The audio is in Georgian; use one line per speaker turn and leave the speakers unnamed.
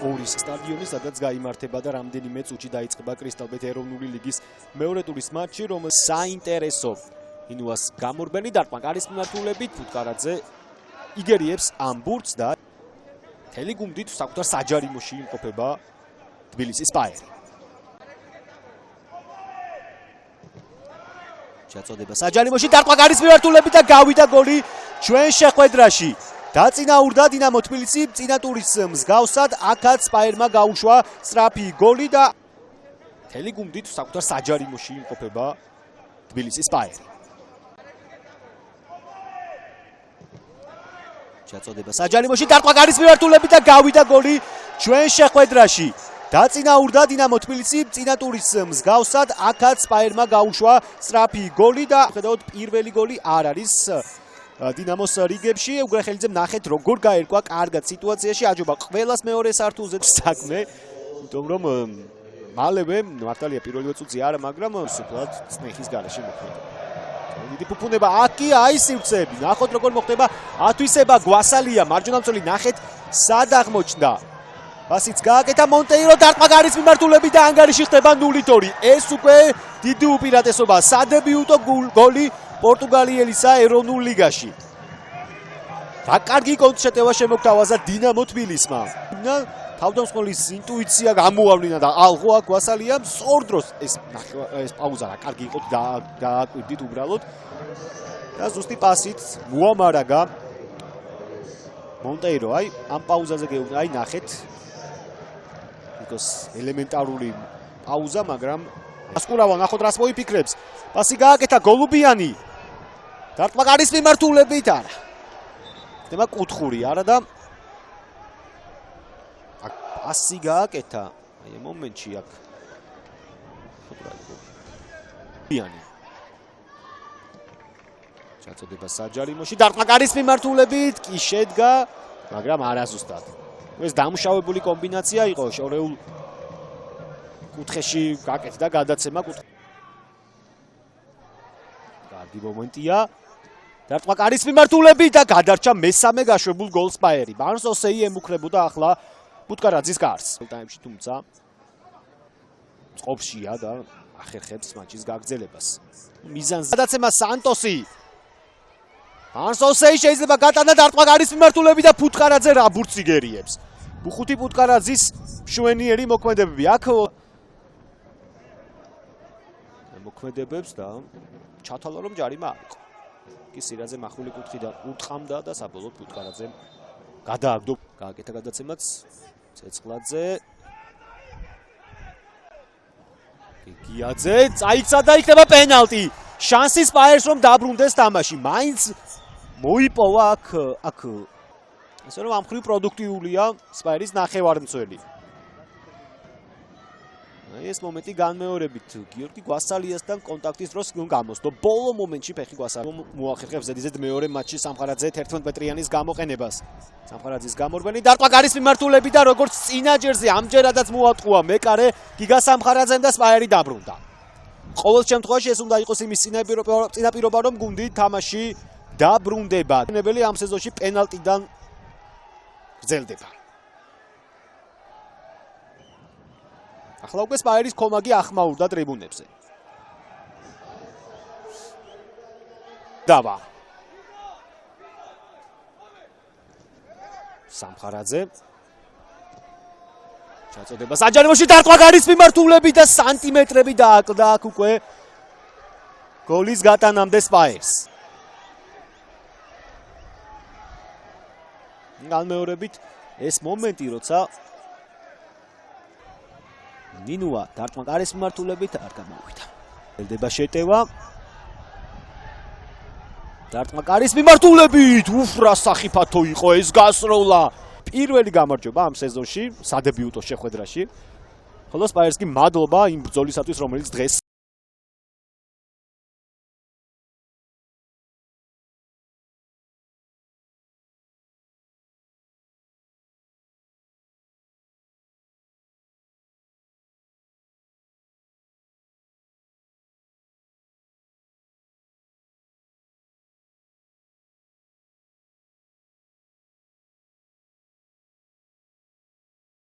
ორის სტადიონი, სადაც გაიმართება და რამდენიმე წუთში დაიწყება კრისტალბეთ ეროვნული ლიგის მეორე ტურის მატჩი, რომელშიც საინტერესო ინუას გამორბენი დარტყმა კარის მიმართულებით ფუტკარაძე იგერიებს ამ ბურთს და მთელი გუნდით საკუთარ საჯარიმოში იმყოფება თბილისის ფაერი. ჩაწოდება საჯარიმოში დარტყმა კარის მიმართულებით და გავიდა გოლი ჩვენ შეხვედრაში. დაწინაურდა დინამო თბილისი წინა ტურის მსგავსად, აქაც ფაერმა გაუშვა სწრაფი გოლი და მთელი გუნდით საკუთარ საჯარიმოში იმყოფება თბილისის ფაერი. ჩაწოდება საჯარიმოში დარტყმა კარის მიმართულებით და გავიდა გოლი ჩვენ შეხვედრაში. დაწინაურდა დინამო თბილისი წინა ტურის მსგავსად, აქაც ფაერმა გაუშვა სწრაფი გოლი და ხედავთ პირველი გოლი არ არის დინამოს რიგებში. უგრეხელიძემ ნახეთ როგორ გაერკვა კარგად სიტუაციაში, აჯობა ყველას მეორე სართულზე საქმე, იმიტომ რომ მალევე მართალია პირველივე წუთზე არა, მაგრამ სუპლად წნეხის გარეშე მოხდა. დიდი ფუფუნება აკი აი სივრცეები, ნახოთ როგორ მოხდება ათვისება გვასალია, მარჯვენა მცველი ნახეთ სად აღმოჩნდა. პასიც გააკეთა მონტეირო, დარტყმა კარის მიმართულებით და ანგარიში ხდება 0-2. ეს უკვე დიდი უპირატესობა, სადებიუტო გოლი პორტუგალიელისა ეროვნულ ლიგაში. რა კარგი კონტრშეტევა შემოგთავაზა დინამო თბილისმა. თავდამსხმელის ინტუიცია გამოავლინა და ალღო აქ გვასალიამ სწორ დროს ეს პაუზა რა კარგი იყო, დააკვირდით უბრალოდ და ზუსტი პასით მოამარაგა მონტეირო. აი ამ პაუზაზე გეუბნა, აი ნახეთ იქოს ელემენტარული პაუზა, მაგრამ ასკურავა ნახოთ რას მოიფიქრებს. პასი გააკეთა გოლუბიანი. დარტყმა კარის მიმართულებით არა. ხდება კუთხური არა და პასი გააკეთა. აი ამ მომენტში აქ გოლუბიანი. ჩაწოდება საჯარიმოში, დარტყმა კარის მიმართულებით კი შედგა, მაგრამ არაზუსტად. ეს დამუშავებული კომბინაცია იყო, შორეულ კუთხეში გაკეთდა გადაცემა კარგი მომენტია. დარტყმა კარის მიმართულებით და გადარჩა მესამე გაშვებულ გოლს ფაერი. ბარნს ოსეი ემუქრებოდა ახლა ფუტკარაძის კარს. ტაიმში თუმცა წყობშია და ახერხებს მატჩის გაგრძელებას. მიზანზე გადაცემა სანტოსი. ბარნს ოსეი შეიძლება გატანა დარტყმა კარის მიმართულებით და ფუტკარაძე რა ბურთს იგერიებს. ბუხუთი ფუტკარაძის მშვენიერი მოქმედებები აქ მოქმედებებს და ჩათვალა რომ ჯარიმა არ იყო. კი სირაძე מחული კუთხიდან უტყამდა და საბოლოოდ ფუტკარაძემ გადააგდო. გააკეთა გადაცემაც ცეცხლაძე. გიგიაძე წაიქცა და იქნება პენალტი. შანსის ფაერს რომ დაბრუნდეს თამაში. მაინც მოიპოვა აქ ესე რომ ამ ხრივ პროდუქტიულია სპაერის ნახევარმცველი. ეს მომენტი განმეორებით გიორგი გვასალიასთან კონტაქტის დროს გამოსდო. ბოლო მომენტში ფეხი გვასალია მოახერხებს ზედიზედ მეორე მატჩში სამხარაძე 11 მეტრიანის გამოყენებას. სამხარაძის გამორბენი დარტყმა კარის მიმართულებით და როგორც წინა ჯერზე ამჯერადაც მოატყუა მეკარე გიგა სამხარაძემ და სპაერი დაბრუნდა. ყოველ შემთხვევაში ეს უნდა იყოს იმის წინაპირობა რომ გუნდი თამაში დაბრუნდება. ნებელი ამ სეზონში პენალტიდან გრძელდება. ახლა უკვე სპაერის კომაგი ახმაურდა ტრიბუნებზე. დავა. სამხარაძე. ჩაწოდება საჯარიმოში, დარტყმა კარის მიმართულებით და სანტიმეტრები დააკლდა აქ უკვე გოლის გატანამდე სპაერს. განმეორებით ეს მომენტი როცა ნინუა დარტყმა კარის მიმართულებით არ გამოვიდა. ელდება შეტევა. დარტყმა კარის მიმართულებით, რა სახიფათო იყო ეს გასროლა. პირველი გამარჯვება ამ სეზონში სადებიუტო შეხვედრაში. ხოლო სპაერს კი მადლობა იმ ბრძოლისათვის, რომელიც დღეს